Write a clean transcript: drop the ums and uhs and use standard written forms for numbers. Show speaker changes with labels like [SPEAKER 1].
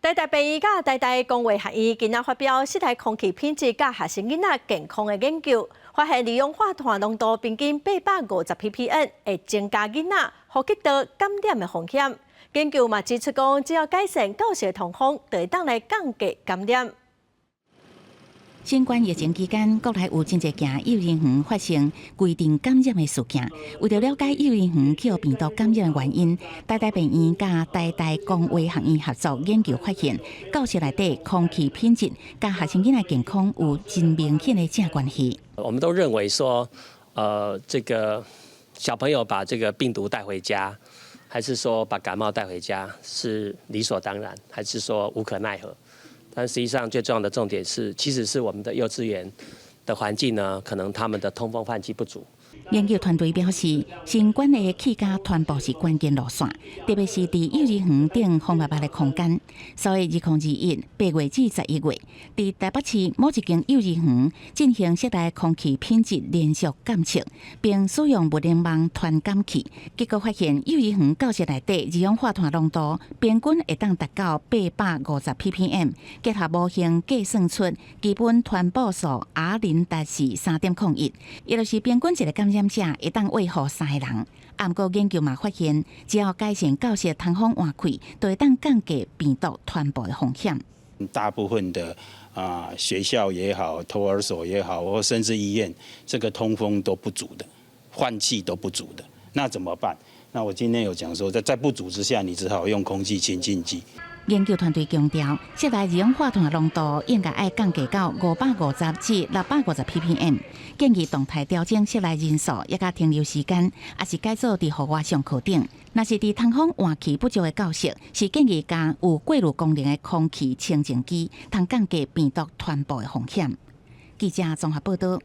[SPEAKER 1] 台大病院甲台大公卫学院今仔发表室内空气品质甲学生囡仔健康的研究，发现二氧化碳浓度平均850 ppm 会增加囡仔呼吸道感染的风险。研究嘛指出讲，只要改善教室通风，就会当来降低感染。
[SPEAKER 2] 新冠疫情期间，国内有真侪件幼儿园发生规定感染的事件。为了了解幼儿园气候病毒感染的原因，台大病院甲台大公卫学院合作研究发现，教室内底空气品质甲学生囡仔健康有真明显的正关系。
[SPEAKER 3] 我们都认为说，这个小朋友把这个病毒带回家，还是说把感冒带回家是理所当然，还是说无可奈何？ 但实际上，最重要的重点是，其实是我们的幼稚园的环境呢，可能他们的通风换气不足。
[SPEAKER 2] 研究团队表示，新冠的气价传播是关键路线，特别是伫幼儿园等红白白的空间。所以2021 8月至11月，伫台北市某一间幼儿园进行室内空气品质连续监测，并使用物联网传感器，结果发现幼儿园教室内底二氧化碳浓度平均会当达到850 ppm， 结合模型计算出基本传播数 R 0达是3.01，也就是平均一个感染者会当喂护3个人。不过研究嘛发现，只要改善教室通风换气，就会当降低病毒传播的风险。
[SPEAKER 4] 大部分的学校也好，托儿所也好，或甚至医院，这个通风都不足的，换气都不足的，那怎么办？那我今天有讲说，在不足之下，你只好用空气清净剂。
[SPEAKER 2] 研究团队强调，室内二氧化碳浓度应该要降低到550至650 ppm， 建议动态调整室内人数，也甲停留时间，也是改做伫户外上课等。若是伫通风换气不足的教室，是建议加有过滤功能的空气清净机，通降低病毒传播的风险。记者综合报道。